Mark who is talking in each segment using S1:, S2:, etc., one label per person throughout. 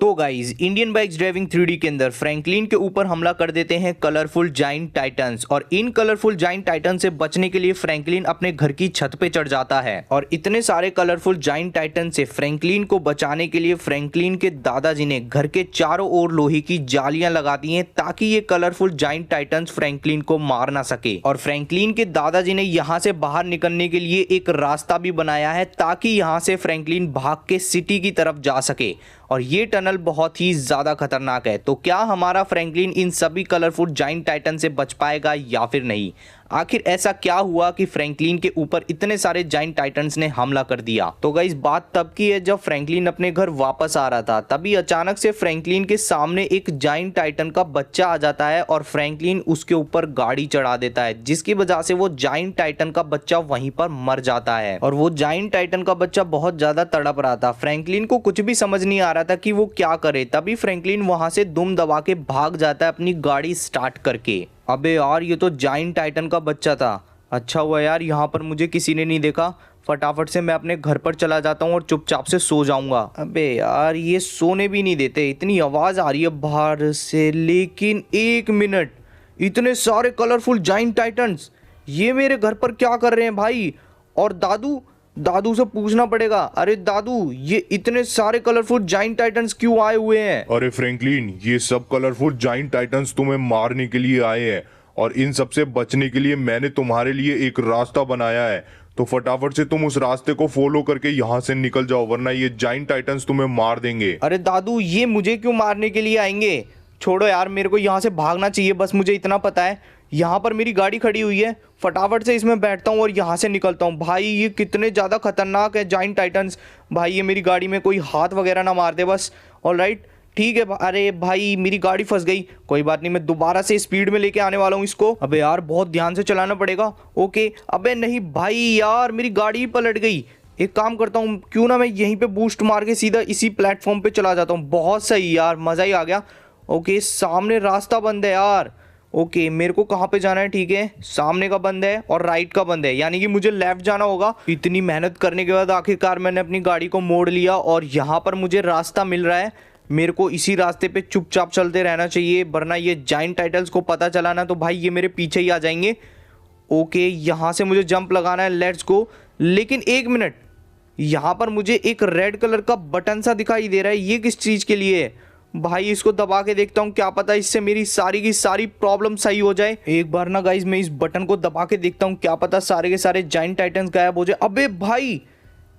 S1: तो guys Indian bikes driving 3D के अंदर फ्रैंकलिन के ऊपर हमला कर देते हैं कलरफुल जाइंट टाइटन्स। और इन कलरफुल जाइंट टाइटन से बचने के लिए फ्रैंकलिन अपने घर की छत पे चढ़ जाता है। और इतने सारे कलरफुल जाइंट टाइटन से फ्रैंकलिन को बचाने के लिए फ्रैंकलिन के दादाजी ने घर के चारों ओर लोहे की जालियां लगा दी हैं ताकि ये कलरफुल जाइंट टाइटन्स फ्रैंकलिन को मार ना सके। और फ्रैंकलिन के दादाजी ने यहाँ से बाहर निकलने के लिए एक रास्ता भी बनाया है ताकि यहाँ से फ्रैंकलिन भाग के सिटी की तरफ जा सके। और ये टनल बहुत ही ज़्यादा खतरनाक है। तो क्या हमारा फ्रैंकलिन इन सभी कलरफुल जाइंट टाइटन से बच पाएगा या फिर नहीं? आखिर ऐसा क्या हुआ कि फ्रैंकलिन के ऊपर इतने सारे जाइंट टाइटन्स ने हमला कर दिया? तो गाइस बात तब की है जब फ्रैंकलिन अपने घर वापस आ रहा था, तभी अचानक से फ्रैंकलिन के सामने एक जाइंट टाइटन का बच्चा आ जाता है और फ्रैंकलिन उसके ऊपर गाड़ी चढ़ा देता है, जिसकी वजह से वो जाइंट टाइटन का बच्चा वहीं पर मर जाता है। और वो जाइंट टाइटन का बच्चा बहुत ज्यादा तड़प रहा था। फ्रैंकलिन को कुछ भी समझ नहीं आ रहा था कि वो क्या करे। तभी फ्रैंकलिन वहां से दुम दबा के भाग जाता है अपनी गाड़ी स्टार्ट करके। अबे यार ये तो जाइंट टाइटन का बच्चा था। अच्छा हुआ यार यहाँ पर मुझे किसी ने नहीं देखा। फटाफट से मैं अपने घर पर चला जाता हूँ और चुपचाप से सो जाऊंगा। अबे यार ये सोने भी नहीं देते, इतनी आवाज आ रही है बाहर से। लेकिन एक मिनट, इतने सारे कलरफुल जाइंट टाइटन्स ये मेरे घर पर क्या कर रहे हैं भाई? और दादू से पूछना पड़ेगा। अरे दादू, ये इतने सारे कलरफुल जाइंट टाइटन्स क्यों आए हुए हैं?
S2: अरे फ्रैंकलिन, ये सब कलरफुल जाइंट टाइटन्स तुम्हें मारने के लिए आए हैं और इन सब से बचने के लिए मैंने तुम्हारे लिए एक रास्ता बनाया है। तो फटाफट से तुम उस रास्ते को फॉलो करके यहाँ से निकल जाओ, वरना ये जाइंट टाइटन्स तुम्हें मार देंगे।
S1: अरे दादू, ये मुझे क्यों मारने के लिए आएंगे? छोड़ो यार, मेरे को यहाँ से भागना चाहिए, बस मुझे इतना पता है। यहाँ पर मेरी गाड़ी खड़ी हुई है, फटाफट से इसमें बैठता हूँ और यहाँ से निकलता हूँ। भाई ये कितने ज़्यादा खतरनाक है जाइंट टाइटन्स। भाई ये मेरी गाड़ी में कोई हाथ वगैरह ना मार दे बस। ऑलराइट, ठीक है। अरे भाई मेरी गाड़ी फंस गई, कोई बात नहीं, मैं दोबारा से स्पीड में लेके आने वाला हूँ इसको। अबे यार बहुत ध्यान से चलाना पड़ेगा। ओके, अबे नहीं भाई यार मेरी गाड़ी पलट गई। एक काम करता हूँ, क्यों ना मैं यहीं पे बूस्ट मार के सीधा इसी प्लेटफॉर्म पे चला जाता हूँ। बहुत सही यार, मज़ा ही आ गया। ओके, सामने रास्ता बंद है यार। ओके, मेरे को कहाँ पे जाना है? ठीक है, सामने का बंद है और राइट का बंद है, यानी कि मुझे लेफ्ट जाना होगा। इतनी मेहनत करने के बाद आखिरकार मैंने अपनी गाड़ी को मोड़ लिया और यहाँ पर मुझे रास्ता मिल रहा है। मेरे को इसी रास्ते पे चुपचाप चलते रहना चाहिए, वरना ये जाइंट टाइटन्स को पता चला ना तो भाई ये मेरे पीछे ही आ जाएंगे। ओके, यहाँ से मुझे जंप लगाना है, लेट्स गो। लेकिन एक मिनट, यहाँ पर मुझे एक रेड कलर का बटन सा दिखाई दे रहा है, ये किस चीज़ के लिए है? भाई इसको दबा के देखता हूँ, क्या पता इससे मेरी सारी की सारी प्रॉब्लम सही हो जाए। एक बार ना गाइज मैं इस बटन को दबा के देखता हूँ, क्या पता सारे के सारे जाइंट टाइटन्स गायब हो जाए। अबे भाई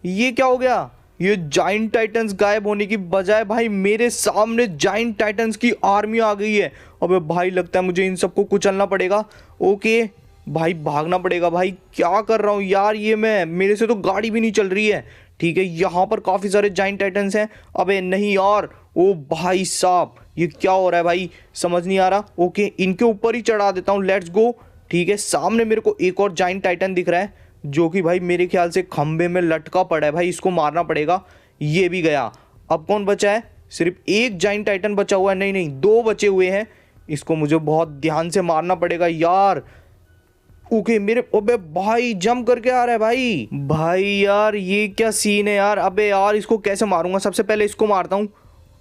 S1: ये क्या हो गया? ये जाइंट टाइटन्स गायब होने की बजाय भाई मेरे सामने जाइंट टाइटन्स की आर्मी आ गई है। अबे भाई लगता है मुझे इन सबको कुचलना पड़ेगा। ओके भाई भागना पड़ेगा। भाई क्या कर रहा हूँ यार ये मैं, मेरे से तो गाड़ी भी नहीं चल रही है। ठीक है, यहाँ पर काफ़ी सारे जाइंट टाइटन्स हैं। अबे नहीं यार, ओ भाई साहब ये क्या हो रहा है भाई, समझ नहीं आ रहा। ओके, इनके ऊपर ही चढ़ा देता हूँ, लेट्स गो। ठीक है, सामने मेरे को एक और जाइंट टाइटन दिख रहा है जो कि भाई मेरे ख्याल से खंबे में लटका पड़ा है। भाई इसको मारना पड़ेगा। ये भी गया। अब कौन बचा है? सिर्फ एक जाइंट टाइटन बचा हुआ है। नहीं, दो बचे हुए हैं। इसको मुझे बहुत ध्यान से मारना पड़ेगा यार। ओके मेरे, अबे भाई जंप करके आ रहा है भाई यार ये क्या सीन है यार। अबे यार इसको कैसे मारूंगा? सबसे पहले इसको मारता हूँ।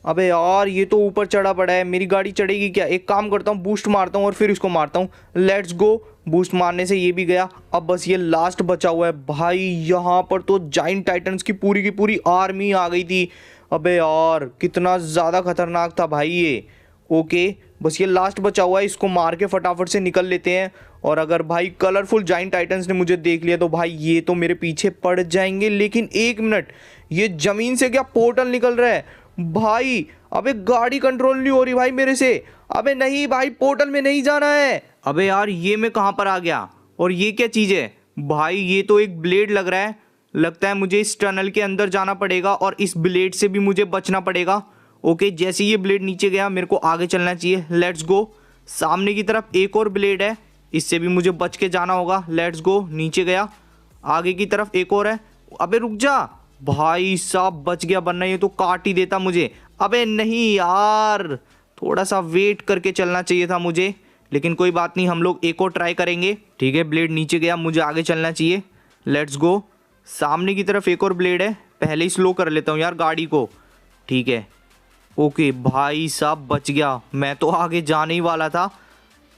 S1: अबे यार ये तो ऊपर चढ़ा पड़ा है, मेरी गाड़ी चढ़ेगी क्या? एक काम करता हूँ, बूस्ट मारता हूँ और फिर इसको मारता हूँ। Let's go. बूस्ट मारने से ये भी गया। अब बस ये लास्ट बचा हुआ है। भाई यहाँ पर तो जाइंट टाइटन्स की पूरी आर्मी आ गई थी। अबे यार कितना ज़्यादा खतरनाक था भाई ये। ओके बस ये लास्ट बचा हुआ है, इसको मार के फटाफट से निकल लेते हैं। और अगर भाई कलरफुल जाइंट टाइटन्स ने मुझे देख लिया तो भाई ये तो मेरे पीछे पड़ जाएंगे। लेकिन एक मिनट, ये ज़मीन से क्या पोर्टल निकल रहा है भाई? अबे गाड़ी कंट्रोल नहीं हो रही भाई मेरे से। अबे नहीं भाई, पोर्टल में नहीं जाना है। अबे यार ये मैं कहाँ पर आ गया? और ये क्या चीज़ है भाई? ये तो एक ब्लेड लग रहा है। लगता है मुझे इस टनल के अंदर जाना पड़ेगा और इस ब्लेड से भी मुझे बचना पड़ेगा। ओके, जैसे ये ब्लेड नीचे गया मेरे को आगे चलना चाहिए। Let's go. सामने की तरफ एक और ब्लेड है, इससे भी मुझे बच के जाना होगा। Let's go. नीचे गया, आगे की तरफ एक और है। अबे रुक जा भाई साहब, बच गया, वरना ये तो काट ही देता मुझे। अबे नहीं यार, थोड़ा सा वेट करके चलना चाहिए था मुझे, लेकिन कोई बात नहीं, हम लोग एक और ट्राई करेंगे। ठीक है, ब्लेड नीचे गया, मुझे आगे चलना चाहिए। Let's go. सामने की तरफ एक और ब्लेड है, पहले ही स्लो कर लेता हूँ यार गाड़ी को। ठीक है, ओके भाई साहब बच गया, मैं तो आगे जाने ही वाला था।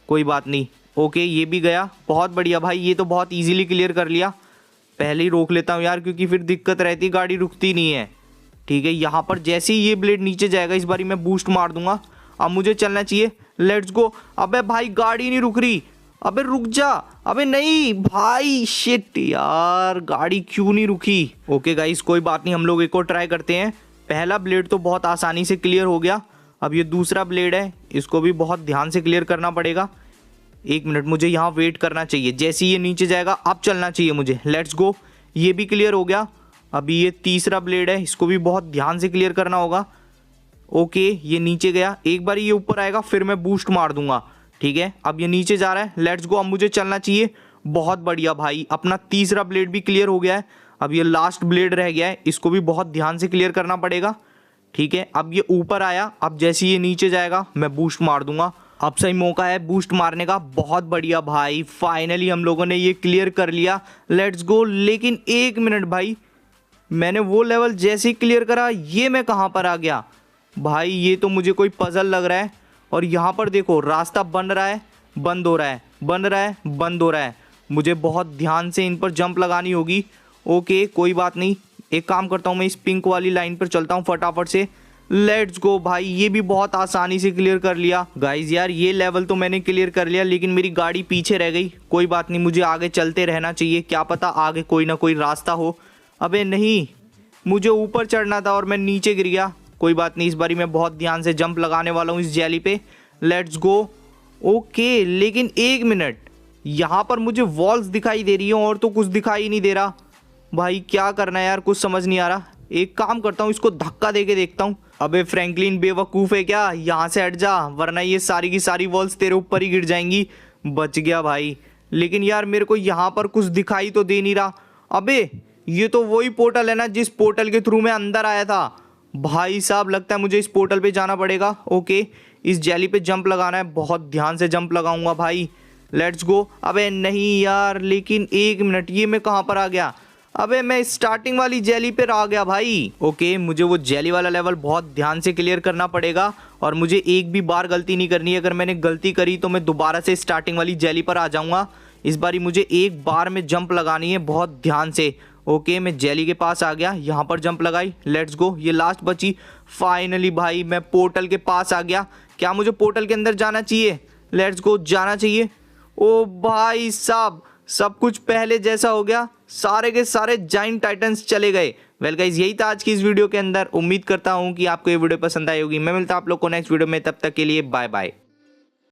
S1: कोई बात नहीं। ओके ये भी गया, बहुत बढ़िया भाई, ये तो बहुत इजीली क्लियर कर लिया। पहले ही रोक लेता हूँ यार, क्योंकि फिर दिक्कत रहती, गाड़ी रुकती नहीं है। ठीक है, यहाँ पर जैसे ही ये ब्लेड नीचे जाएगा इस बारी मैं बूस्ट मार दूंगा। अब मुझे चलना चाहिए, लेट्स गो। अबे भाई गाड़ी नहीं रुक रही, अबे रुक जा। अबे नहीं भाई, शिट यार, गाड़ी क्यों नहीं रुकी। ओके गाइस कोई बात नहीं, हम लोग एक और ट्राई करते हैं। पहला ब्लेड तो बहुत आसानी से क्लियर हो गया, अब ये दूसरा ब्लेड है, इसको भी बहुत ध्यान से क्लियर करना पड़ेगा। 1 मिनट मुझे यहाँ वेट करना चाहिए, जैसे ही ये नीचे जाएगा अब चलना चाहिए मुझे। लेट्स गो, ये भी क्लियर हो गया। अभी ये तीसरा ब्लेड है, इसको भी बहुत ध्यान से क्लियर करना होगा। ओके ये नीचे गया, एक बार ये ऊपर आएगा फिर मैं बूस्ट मार दूंगा। ठीक है, अब ये नीचे जा रहा है, लेट्स गो, अब मुझे चलना चाहिए। बहुत बढ़िया भाई, अपना तीसरा ब्लेड भी क्लियर हो गया है। अब ये लास्ट ब्लेड रह गया है, इसको भी बहुत ध्यान से क्लियर करना पड़ेगा। ठीक है, अब ये ऊपर आया, अब जैसे ये नीचे जाएगा मैं बूस्ट मार दूंगा। अब सही मौका है बूस्ट मारने का। बहुत बढ़िया भाई, फाइनली हम लोगों ने ये क्लियर कर लिया। Let's go. लेकिन 1 मिनट भाई, मैंने वो लेवल जैसे ही क्लियर करा ये मैं कहाँ पर आ गया भाई, ये तो मुझे कोई पजल लग रहा है। और यहाँ पर देखो रास्ता बन रहा है, बंद हो रहा है, बन रहा है, बंद हो रहा है। मुझे बहुत ध्यान से इन पर जंप लगानी होगी। ओके कोई बात नहीं, एक काम करता हूँ, मैं इस पिंक वाली लाइन पर चलता हूँ फटाफट से। लेट्स गो भाई, ये भी बहुत आसानी से क्लियर कर लिया। गाइज यार ये लेवल तो मैंने क्लियर कर लिया, लेकिन मेरी गाड़ी पीछे रह गई। कोई बात नहीं, मुझे आगे चलते रहना चाहिए, क्या पता आगे कोई ना कोई रास्ता हो। अबे नहीं, मुझे ऊपर चढ़ना था और मैं नीचे गिर गया। कोई बात नहीं, इस बारी मैं बहुत ध्यान से जंप लगाने वाला हूँ इस जेली पे। Let's go. ओके लेकिन 1 मिनट, यहाँ पर मुझे वॉल्स दिखाई दे रही है और तो कुछ दिखाई नहीं दे रहा। भाई क्या करना है यार, कुछ समझ नहीं आ रहा। एक काम करता हूँ, इसको धक्का दे के देखता हूँ। अबे फ्रैंकलिन बेवकूफ़ है क्या, यहाँ से हट जा, वरना ये सारी की सारी वॉल्स तेरे ऊपर ही गिर जाएंगी। बच गया भाई, लेकिन यार मेरे को यहाँ पर कुछ दिखाई तो दे नहीं रहा। अबे ये तो वही पोर्टल है ना जिस पोर्टल के थ्रू मैं अंदर आया था। भाई साहब लगता है मुझे इस पोर्टल पे जाना पड़ेगा। ओके इस जेली पे जंप लगाना है, बहुत ध्यान से जंप लगाऊंगा भाई। Let's go. अबे नहीं यार, लेकिन 1 मिनट, ये मैं कहाँ पर आ गया। अबे मैं स्टार्टिंग वाली जेली पे आ गया भाई। ओके मुझे वो जेली वाला लेवल बहुत ध्यान से क्लियर करना पड़ेगा और मुझे एक भी बार गलती नहीं करनी है। अगर मैंने गलती करी तो मैं दोबारा से स्टार्टिंग वाली जेली पर आ जाऊंगा। इस बारी मुझे एक बार में जंप लगानी है बहुत ध्यान से। ओके मैं जेली के पास आ गया, यहाँ पर जंप लगाई। लेट्स गो, ये लास्ट बची। फाइनली भाई मैं पोर्टल के पास आ गया। क्या मुझे पोर्टल के अंदर जाना चाहिए? लेट्स गो, जाना चाहिए। ओ भाई साहब, सब कुछ पहले जैसा हो गया, सारे के सारे जाइंट टाइटन्स चले गए। वेल गाइस यही था आज की इस वीडियो के अंदर। उम्मीद करता हूँ कि आपको ये वीडियो पसंद आई होगी। मैं मिलता हूँ आप लोग को नेक्स्ट वीडियो में, तब तक के लिए बाय बाय।